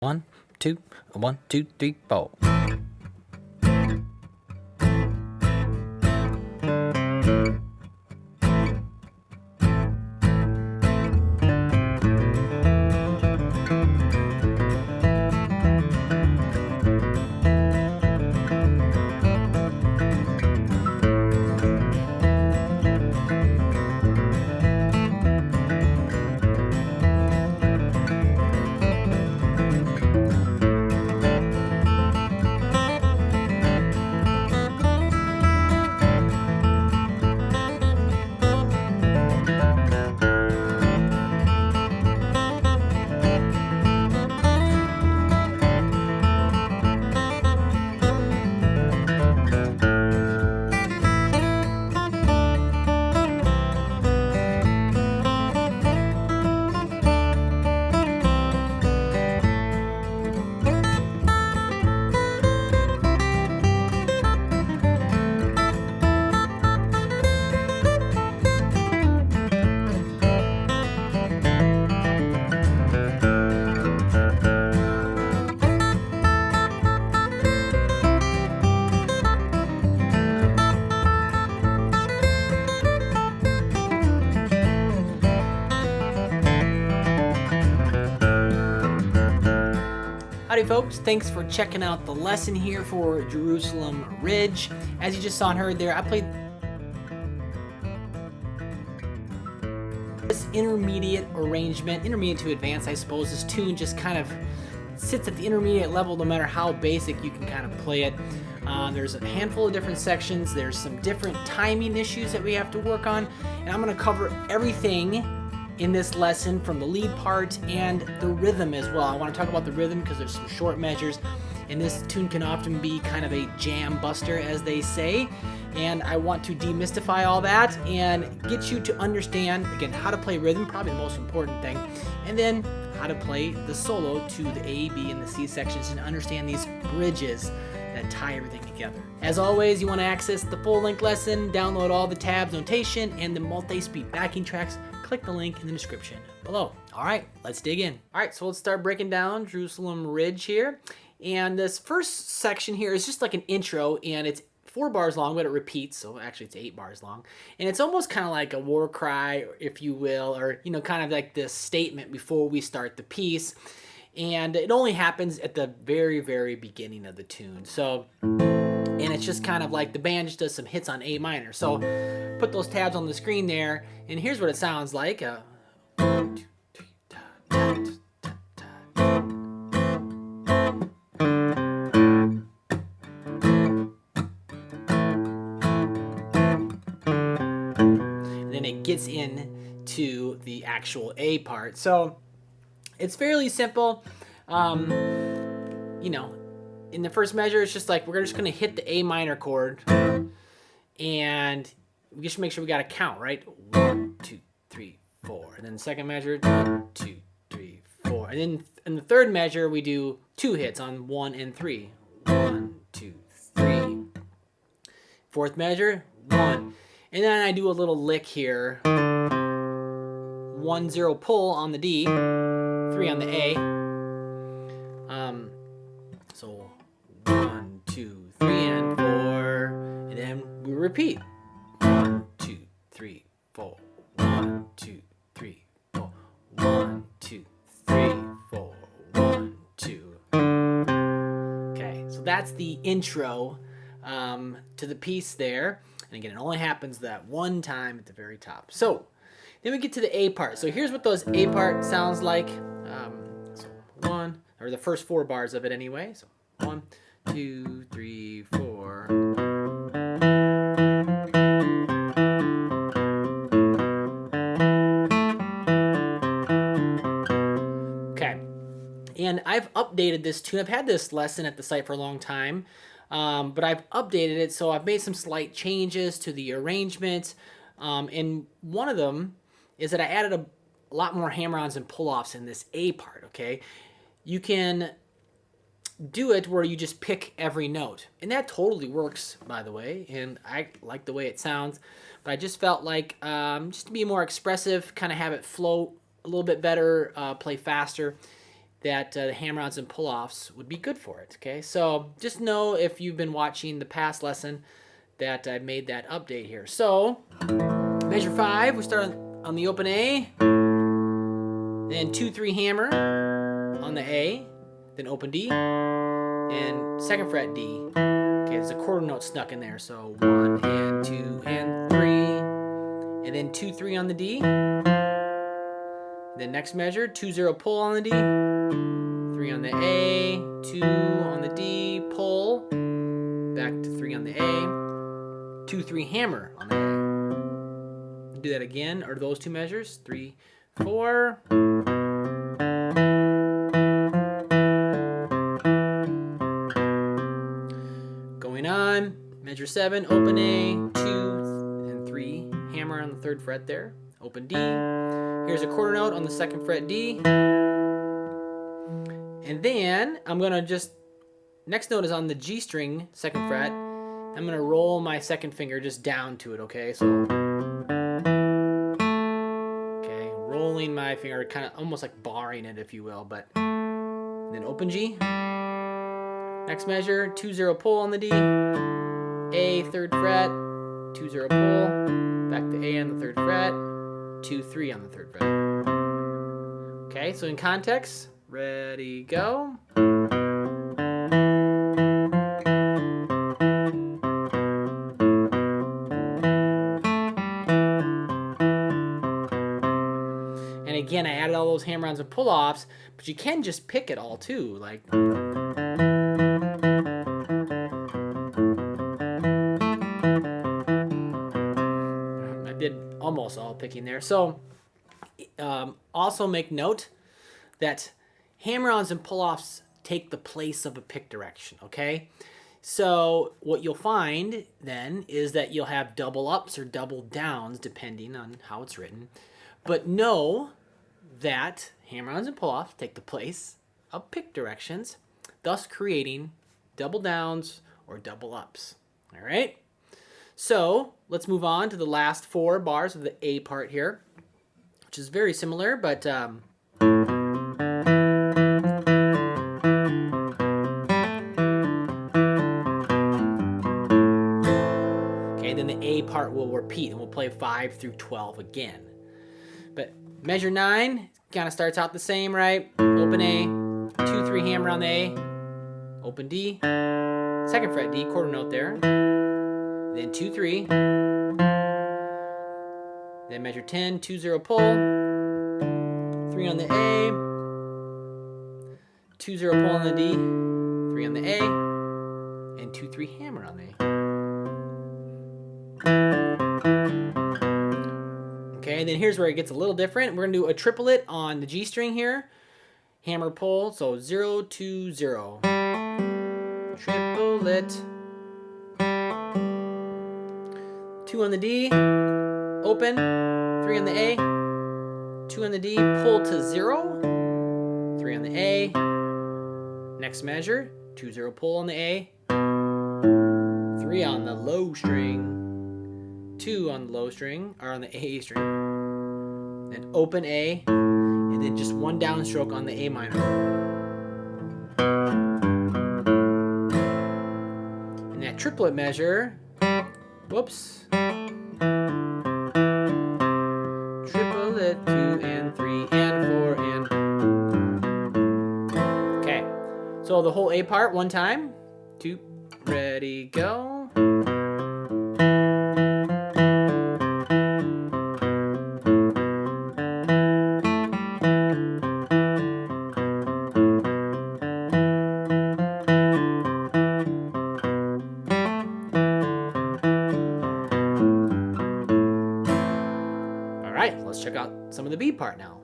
One, two, 1, 2, 3, 4. Howdy folks, thanks for checking out the lesson here for Jerusalem Ridge. As you just saw and heard there, I played this intermediate arrangement, intermediate to advanced I suppose. This tune just kind of sits at the intermediate level no matter how basic you can kind of play it. There's a handful of different sections, there's some different timing issues that we have to work on, and I'm going to cover everything in this lesson from the lead part and the rhythm as well. I want to talk about the rhythm because there's some short measures, and this tune can often be kind of a jam buster, as they say, and I want to demystify all that and get you to understand, again, how to play rhythm, probably the most important thing, and then how to play the solo to the A, B, and the C sections and understand these bridges that tie everything together. As always, you want to access the full-length lesson, download all the tabs, notation, and the multi-speed backing tracks. Click the link in the description below. All right, let's dig in. All right, so let's start breaking down Jerusalem Ridge here. And this first section here is just like an intro, and it's 4 bars long, but it repeats, so actually it's 8 bars long. And it's almost kind of like a war cry, if you will, or, you know, kind of like this statement before we start the piece. And it only happens at the very, very beginning of the tune. So, and it's just kind of like the band just does some hits on A minor. So put those tabs on the screen there, and here's what it sounds like. 1, 2, 3, ta, ta, ta, ta, ta. And then it gets into the actual A part. So it's fairly simple. You know, in the first measure, it's just like we're just going to hit the A minor chord, and we just make sure we got to count, right? 1, 2, 3, 4. And then the second measure, 1, 2, 3, 4. And then in the third measure, we do 2 hits on 1 and 3. 1, 2, 3. Fourth measure, 1. And then I do a little lick here. 1, 0 pull on the D, 3 on the A. So 1, 2, 3, and 4, and then we repeat. 1, 2, 3, 4. 1, 2, 3, 4. 1, 2, 3, 4. 1, 2. Okay, so that's the intro to the piece there. And again, it only happens that one time at the very top. So then we get to the A part. So here's what those A part sounds like. So 1, or the first 4 bars of it anyway. So 1, 2, 3, 4. Okay, and I've updated this tune. I've had this lesson at the site for a long time, but I've updated it, so I've made some slight changes to the arrangement, and one of them is that I added a lot more hammer-ons and pull-offs in this A part, okay? You can do it where you just pick every note, and that totally works, by the way, and I like the way it sounds, but I just felt like just to be more expressive, kind of have it flow a little bit better, play faster, that the hammer-ons and pull-offs would be good for it. Okay, so just know if you've been watching the past lesson that I made that update here. So measure 5, we start on the open A, then 2-3 hammer on the A, then open D, and second fret D. Okay, there's a quarter note snuck in there, so 1 and 2 and 3, and then 2-3 on the D. Then next measure, 2-0 pull on the D, 3 on the A, 2 on the D, pull, back to 3 on the A, 2-3 hammer on the A. Do that again, or those two measures, 3, 4. Going on, measure 7, open A, 2 and 3, hammer on the 3rd fret there, open D. Here's a quarter note on the 2nd fret D. And then I'm gonna next note is on the G string, 2nd fret. I'm gonna roll my 2nd finger just down to it, okay? So, okay, rolling my finger, kind of almost like barring it, if you will, but then open G. Next measure, 2-0 pull on the D, A, 3rd fret, 2-0 pull, back to A on the 3rd fret, 2-3 on the 3rd fret. Okay, so in context, ready, go. And again, I added all those hammer-ons and pull-offs, but you can just pick it all too, like. I did almost all picking there. So also make note that hammer-ons and pull-offs take the place of a pick direction, okay? So what you'll find then is that you'll have double ups or double downs depending on how it's written. But know that hammer-ons and pull-offs take the place of pick directions, thus creating double downs or double ups. All right? So let's move on to the last 4 bars of the A part here, which is very similar, but okay, then the A part will repeat, and we'll play 5 through 12 again. But measure 9 kind of starts out the same, right? Open A, 2-3 hammer on the A, open D, 2nd fret D, quarter note there, then 2-3, then measure 10, 2-0 pull, 3 on the A, 2-0 pull on the D, 3 on the A, and 2-3 hammer on the A. Okay, then here's where it gets a little different. We're gonna do a triplet on the G string here. Hammer pull, so 0-2-0. Triplet. 2 on the D, open, 3 on the A, 2 on the D, pull to 0, 3 on the A, next measure, 2-0 pull on the A, 3 on the low string, 2 on the low string, or on the A string, then open A, and then just 1 downstroke on the A minor. And that triplet measure, whoops, triplet, 2 and 3 and 4 and. Okay, so the whole A part one time. 2, ready, go. All right, let's check out some of the B part now.